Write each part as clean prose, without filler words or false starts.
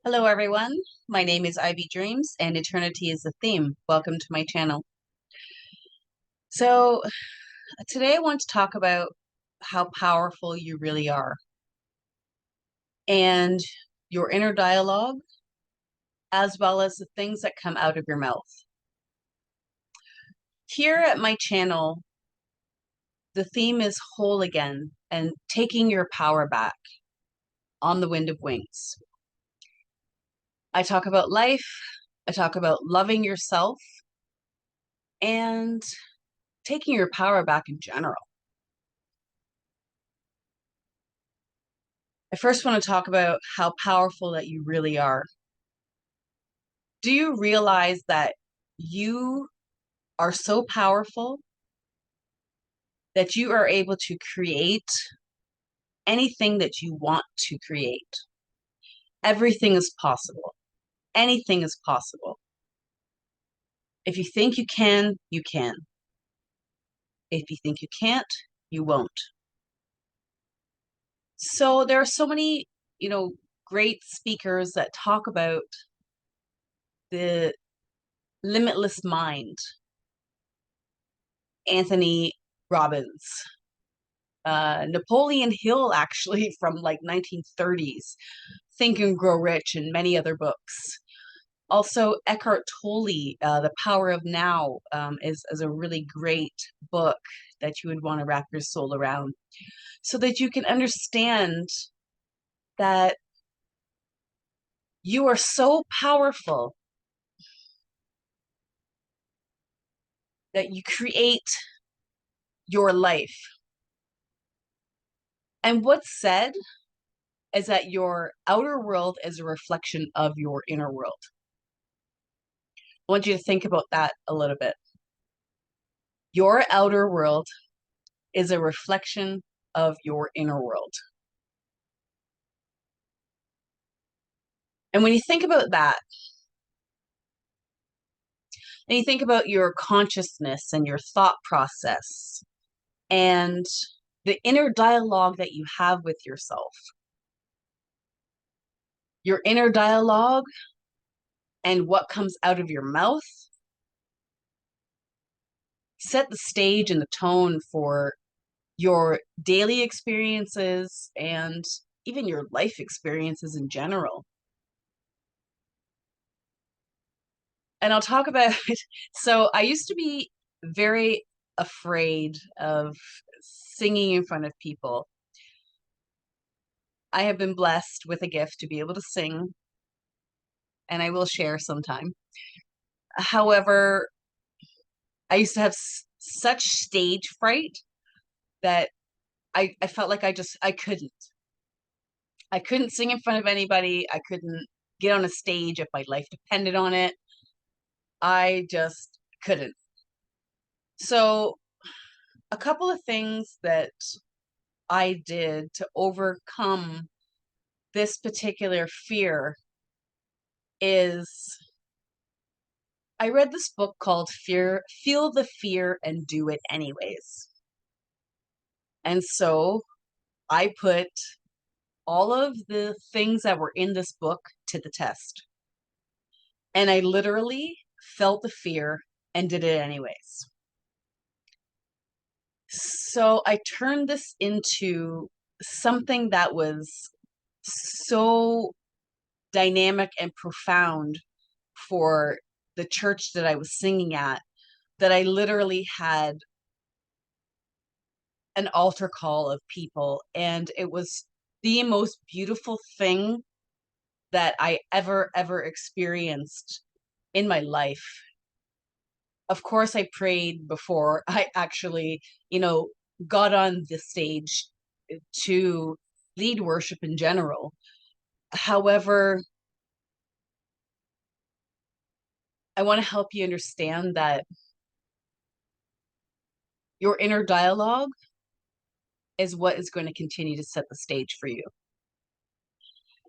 Hello, everyone. My name is Ivy Dreams, and eternity is the theme. Welcome to my channel. So, today I want to talk about how powerful you really are and your inner dialogue, as well as the things that come out of your mouth. Here at my channel, the theme is whole again and taking your power back on the wind of wings. I talk about life, I talk about loving yourself, and taking your power back in general. I first want to talk about how powerful that you really are. Do you realize that you are so powerful that you are able to create anything that you want to create? Everything is possible. Anything is possible. If you think you can, you can. If you think you can't, you won't. So there are so many, great speakers that talk about the limitless mind. Anthony Robbins, Napoleon Hill, actually from like 1930s, Think and Grow Rich, and many other books. Also, Eckhart Tolle, The Power of Now, is a really great book that you would want to wrap your soul around so that you can understand that you are so powerful that you create your life. And what's said is that your outer world is a reflection of your inner world. I want you to think about that a little bit. Your outer world is a reflection of your inner world. And when you think about that, and you think about your consciousness and your thought process and the inner dialogue that you have with yourself, your inner dialogue and what comes out of your mouth set the stage and the tone for your daily experiences and even your life experiences in general. And I'll talk about so I used to be very afraid of singing in front of people. I have been blessed with a gift to be able to sing, and I will share sometime. However, I used to have such stage fright that I felt like I couldn't. I couldn't sing in front of anybody. I couldn't get on a stage if my life depended on it. I just couldn't. So, a couple of things that I did to overcome this particular fear is I read this book called Feel the Fear and Do It Anyways. And so I put all of the things that were in this book to the test. And I literally felt the fear and did it anyways. So I turned this into something that was so dynamic and profound for the church that I was singing at that I literally had an altar call of people, and it was the most beautiful thing that I ever experienced in my life. Of course, I prayed before I actually, got on the stage to lead worship in general. However, I want to help you understand that your inner dialogue is what is going to continue to set the stage for you.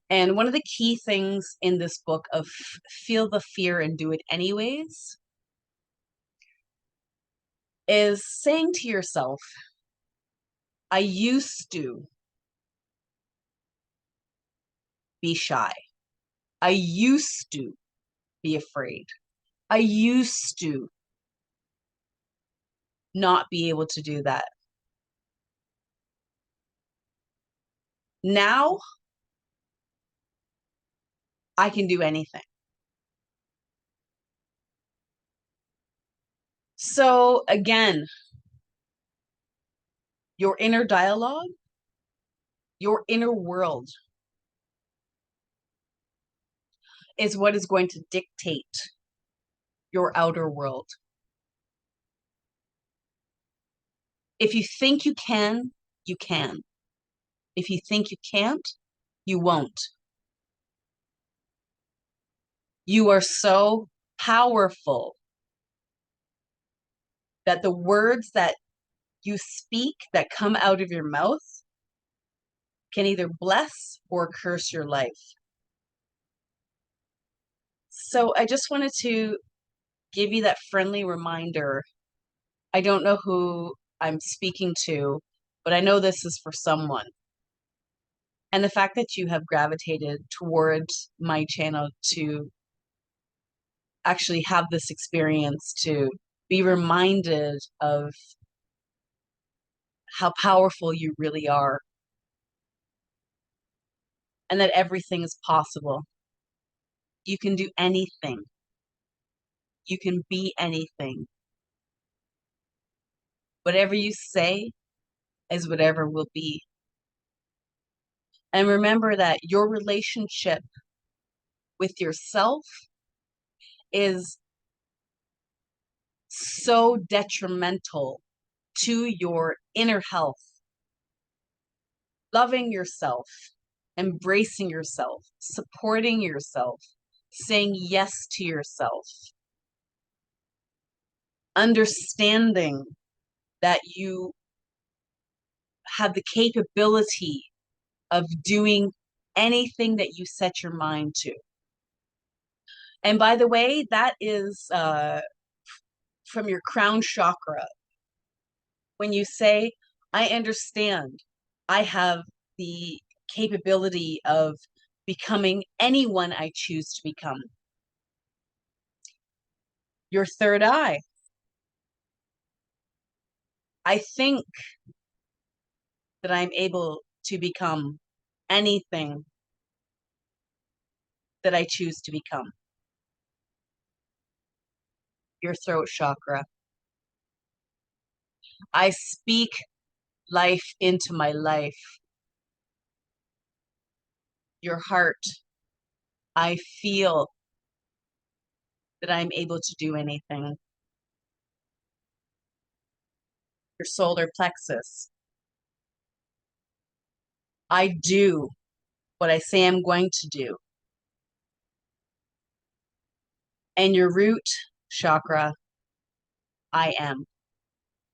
And one of the key things in this book of Feel the Fear and Do It Anyways is saying to yourself, I used to be shy. I used to be afraid. I used to not be able to do that. Now I can do anything. So again, your inner dialogue, your inner world is what is going to dictate your outer world. If you think you can, you can. If you think you can't, you won't. You are so powerful that the words that you speak that come out of your mouth can either bless or curse your life. So I just wanted to give you that friendly reminder. I don't know who I'm speaking to, but I know this is for someone. And the fact that you have gravitated towards my channel to actually have this experience, to be reminded of how powerful you really are, and that everything is possible. You can do anything. You can be anything. Whatever you say is whatever will be. And remember that your relationship with yourself is so detrimental to your inner health. Loving yourself, embracing yourself, supporting yourself, saying yes to yourself, understanding that you have the capability of doing anything that you set your mind to. And by the way, that is from your crown chakra. When you say, I understand, I have the capability of becoming anyone I choose to become. Your third eye. I think that I'm able to become anything that I choose to become. Your throat chakra. I speak life into my life. Your heart. I feel that I'm able to do anything. Your solar plexus. I do what I say I'm going to do. And your root chakra. I am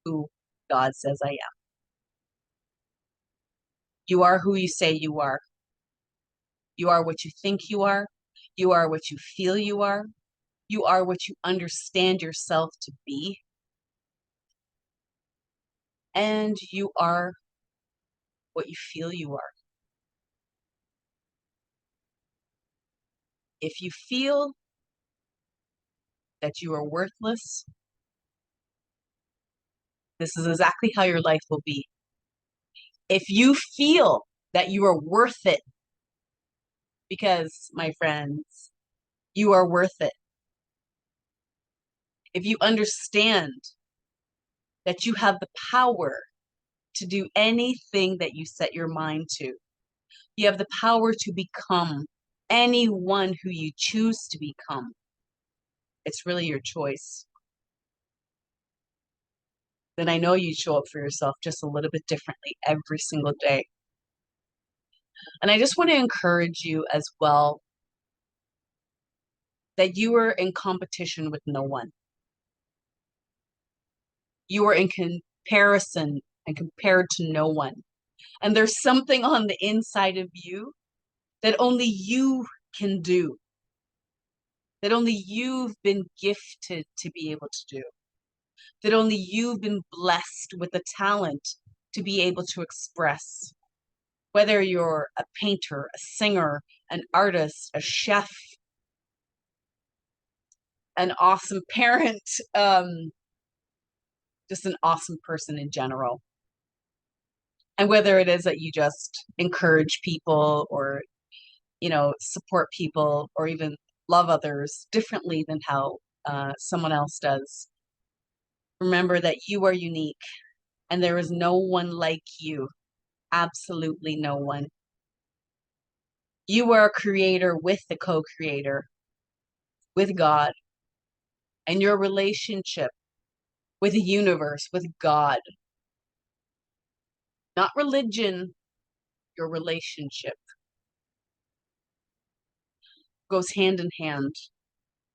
who God says I am. You are who you say you are. You are what you think you are. You are what you feel you are. You are what you understand yourself to be. And you are what you feel you are. If you feel that you are worthless, this is exactly how your life will be. If you feel that you are worth it, because, my friends, you are worth it. If you understand that you have the power to do anything that you set your mind to, you have the power to become anyone who you choose to become. It's really your choice. Then I know you show up for yourself just a little bit differently every single day. And I just want to encourage you as well that you are in competition with no one. You are in comparison and compared to no one. And there's something on the inside of you that only you can do, that only you've been gifted to be able to do, that only you've been blessed with the talent to be able to express. Whether you're a painter, a singer, an artist, a chef, an awesome parent, just an awesome person in general. And whether it is that you just encourage people or, support people or even love others differently than how someone else does, remember that you are unique and there is no one like you. Absolutely no one. You are a creator with the co-creator, with God, and your relationship with the universe, with God, not religion, your relationship goes hand in hand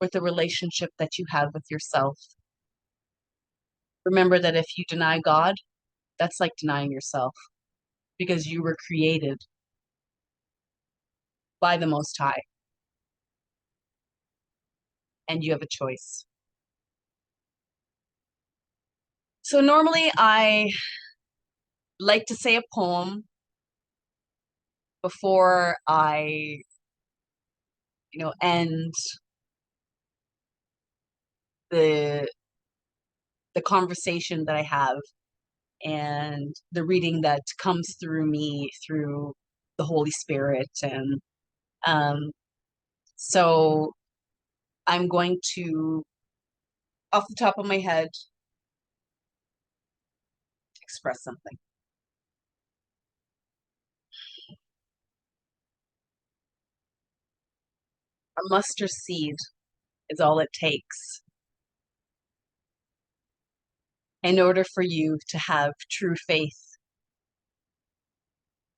with the relationship that you have with yourself. Remember that if you deny God, that's like denying yourself because you were created by the Most High and you have a choice. So normally I like to say a poem before I, end the the conversation that I have and the reading that comes through me through the Holy Spirit. And um, so I'm going to, off the top of my head, express something. A mustard seed is all it takes in order for you to have true faith.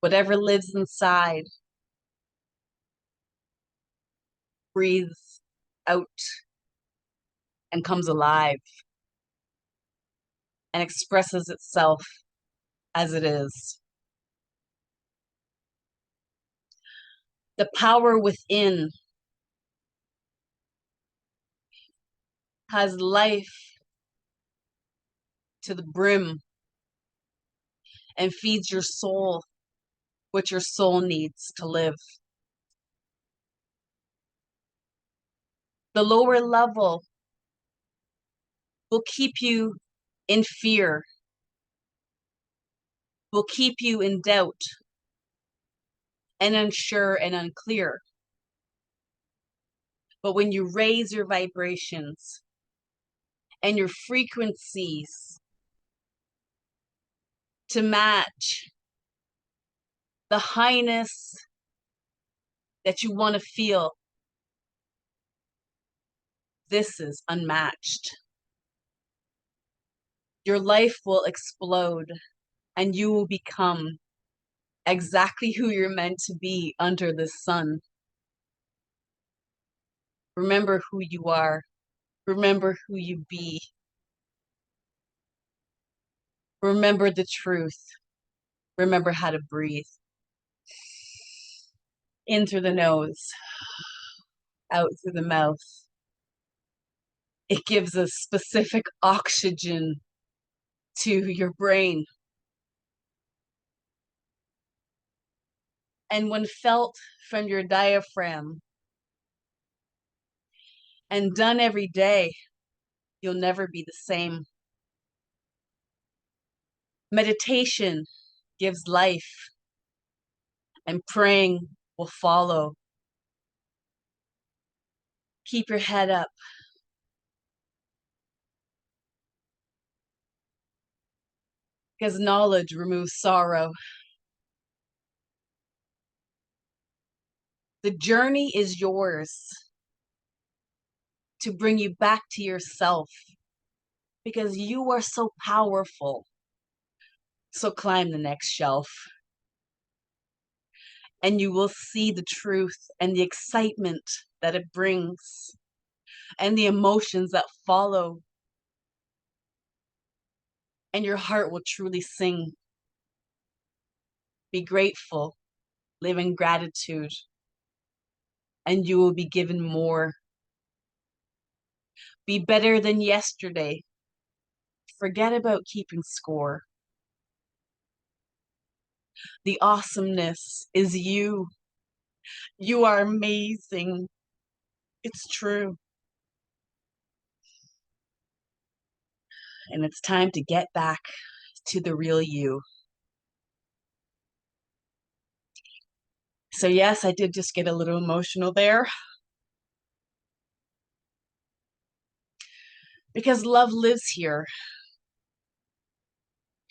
Whatever lives inside breathes out and comes alive and expresses itself as it is. The power within has life to the brim and feeds your soul what your soul needs to live. The lower level will keep you in fear, will keep you in doubt and unsure and unclear. But when you raise your vibrations and your frequencies to match the highness that you want to feel, this is unmatched. Your life will explode and you will become exactly who you're meant to be under the sun. Remember who you are. Remember who you be. Remember the truth. Remember how to breathe. In through the nose, out through the mouth. It gives a specific oxygen to your brain. And when felt from your diaphragm and done every day, you'll never be the same. Meditation gives life, and praying will follow. Keep your head up. Because knowledge removes sorrow. The journey is yours to bring you back to yourself because you are so powerful. So climb the next shelf and you will see the truth and the excitement that it brings and the emotions that follow. And your heart will truly sing. Be grateful, live in gratitude, and you will be given more. Be better than yesterday. Forget about keeping score. The awesomeness is you. You are amazing. It's true. And it's time to get back to the real you. So, yes, I did just get a little emotional there because love lives here.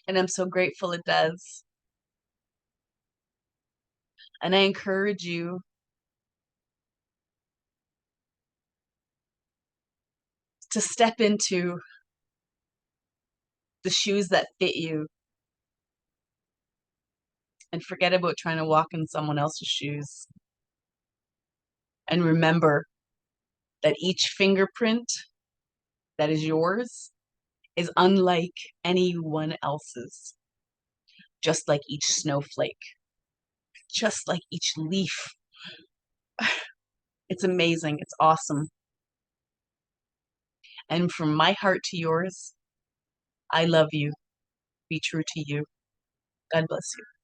And I'm so grateful it does. And I encourage you to step into the shoes that fit you and forget about trying to walk in someone else's shoes. And remember that each fingerprint that is yours is unlike anyone else's, just like each snowflake, just like each leaf. It's amazing. It's awesome. And from my heart to yours, I love you. Be true to you. God bless you.